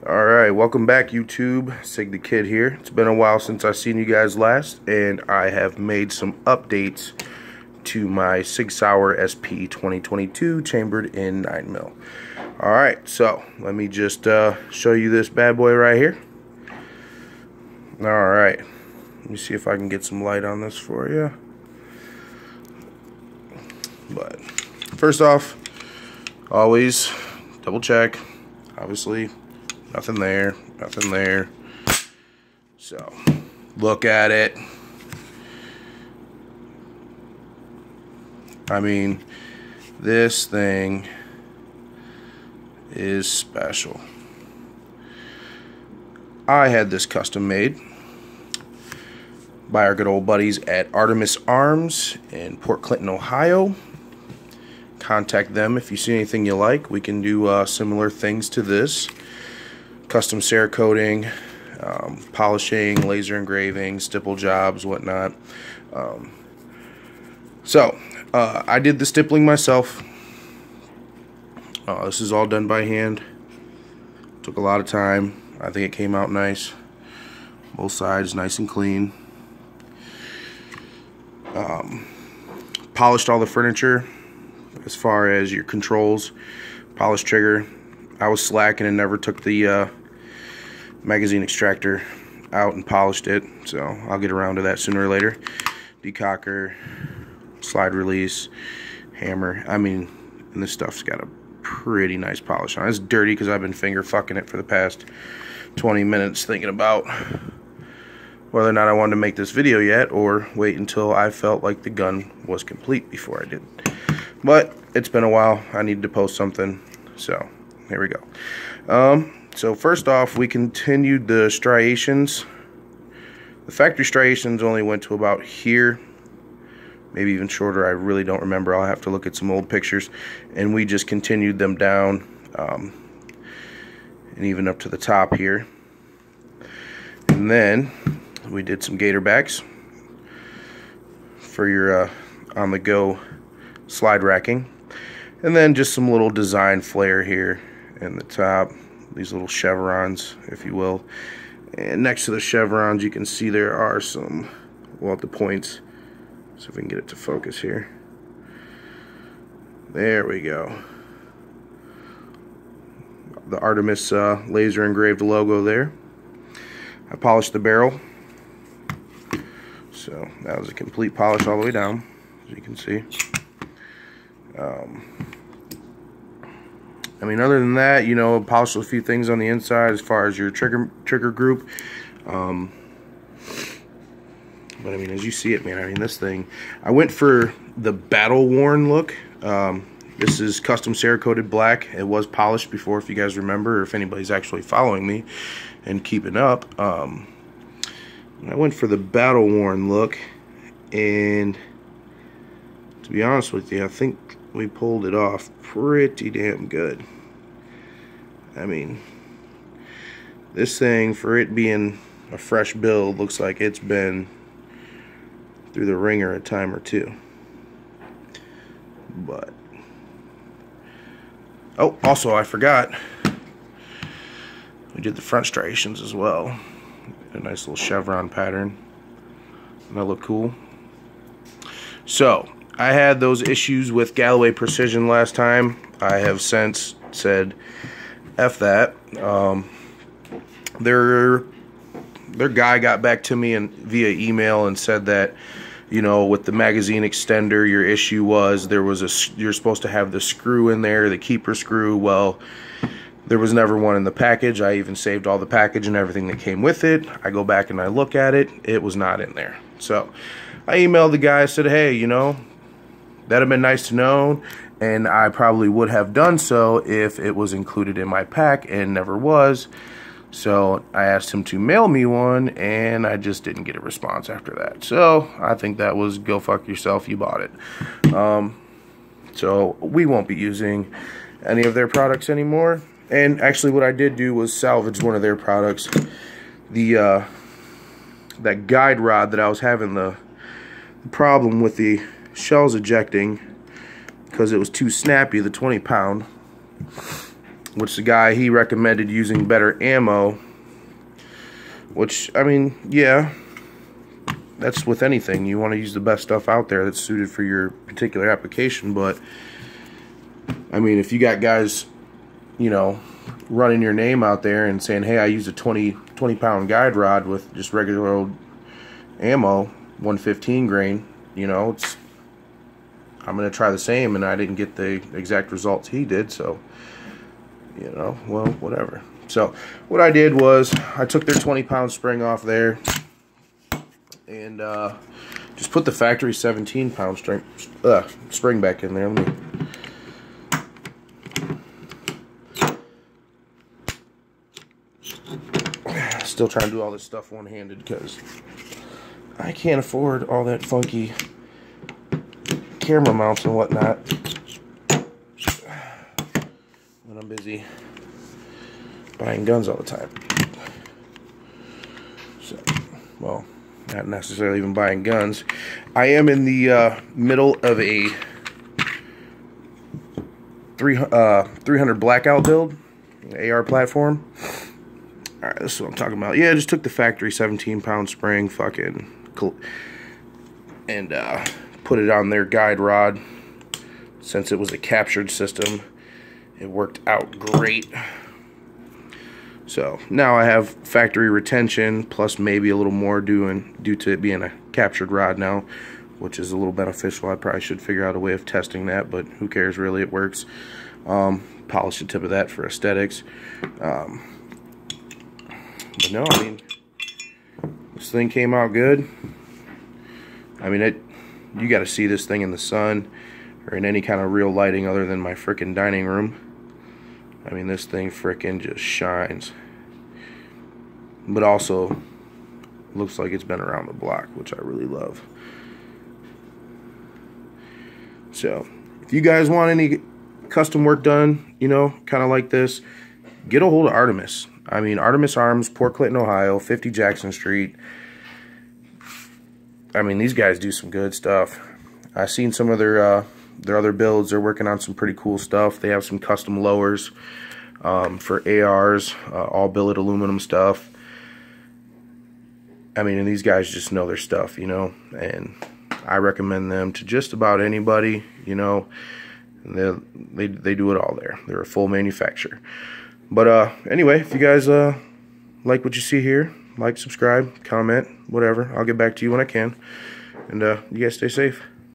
Alright, welcome back YouTube. Sig the Kid here. It's been a while since I've seen you guys last, and I have made some updates to my Sig Sauer SP2022 chambered in 9mm. Alright, so let me just show you this bad boy right here. Alright, let me see if I can get some light on this for you. But first off, always double check. Obviously, nothing there, nothing there. So, look at it. I mean, this thing is special. I had this custom made by our good old buddies at Artemis Arms in Port Clinton, Ohio. Contact them if you see anything you like. We can do similar things to this. Custom Cerakoting, polishing, laser engraving, stipple jobs, whatnot. I did the stippling myself. This is all done by hand. Took a lot of time. I think it came out nice. Both sides nice and clean. Polished all the furniture as far as your controls. Polished trigger. I was slacking and never took the magazine extractor out and polished it, so I'll get around to that sooner or later. Decocker, slide release, hammer. I mean, and this stuff's got a pretty nice polish on it. It's dirty because I've been finger fucking it for the past 20 minutes thinking about whether or not I wanted to make this video yet or wait until I felt like the gun was complete before I did. But it's been a while. I needed to post something, so here we go. So first off, we continued the striations. The factory striations only went to about here, maybe even shorter. I really don't remember. I'll have to look at some old pictures. And we just continued them down and even up to the top here. And then we did some gator backs for your on-the-go slide racking. And then just some little design flair here in the top. These little chevrons, if you will. And next to the chevrons, you can see there are some, well, at the points. So if we can get it to focus here. There we go. The Artemis laser engraved logo there. I polished the barrel. So that was a complete polish all the way down, as you can see. I mean, other than that, you know, polished a few things on the inside as far as your trigger group. But I mean, as you see it, man, I mean, this thing, I went for the battle worn look. This is custom Cerakoted black. It was polished before, if you guys remember, or if anybody's actually following me and keeping up. I went for the battle worn look, and to be honest with you, I think we pulled it off pretty damn good. I mean, this thing, for it being a fresh build, looks like it's been through the ringer a time or two. But oh, also I forgot, we did the front striations as well. A nice little chevron pattern. Doesn't that look cool? So I had those issues with Galloway Precision last time. I have since said F that. Their guy got back to me via email and said that, you know, with the magazine extender, your issue was you're supposed to have the screw in there, the keeper screw. Well, there was never one in the package. I even saved all the package and everything that came with it. I go back and I look at it. It was not in there. So I emailed the guy, said, hey, you know, that'd have been nice to know, and I probably would have done so if it was included in my pack, and never was. So I asked him to mail me one, and I just didn't get a response after that. So I think that was go fuck yourself, you bought it. So we won't be using any of their products anymore. And actually what I did do was salvage one of their products. That guide rod that I was having the problem with the shells ejecting because it was too snappy, the 20 pound. which the guy, he recommended using better ammo, which, I mean, yeah, that's with anything. You want to use the best stuff out there that's suited for your particular application. But I mean, if you got guys, you know, running your name out there and saying, hey, I used a 20 pound guide rod with just regular old ammo, 115 grain, you know, it's, I'm gonna try the same, and I didn't get the exact results he did, so, you know, well, whatever. So what I did was I took their 20 pound spring off there and just put the factory 17 pound spring back in there. Let me, still trying to do all this stuff one-handed because I can't afford all that funky camera mounts and whatnot when I'm busy buying guns all the time. So, well, not necessarily even buying guns. I am in the middle of a 300 blackout build, AR platform. Alright, this is what I'm talking about. Yeah, I just took the factory 17 pound spring and put it on their guide rod. Since it was a captured system, it worked out great. So now I have factory retention plus maybe a little more due to it being a captured rod now, which is a little beneficial. I probably should figure out a way of testing that, but who cares, really, it works. Polish the tip of that for aesthetics. But no, I mean, this thing came out good. I mean, you got to see this thing in the sun or in any kind of real lighting other than my frickin' dining room. I mean, this thing frickin' just shines. But also looks like it's been around the block, which I really love. So, if you guys want any custom work done, you know, kind of like this, get a hold of Artemis. I mean, Artemis Arms, Port Clinton, Ohio, 50 Jackson Street. I mean, these guys do some good stuff. I've seen some of their other builds. They're working on some pretty cool stuff. They have some custom lowers for ARs, all billet aluminum stuff. I mean, and these guys just know their stuff, you know, and I recommend them to just about anybody, you know. They do it all there. They're a full manufacturer. But anyway, if you guys like what you see here, like, subscribe, comment, whatever. I'll get back to you when I can. And you guys stay safe.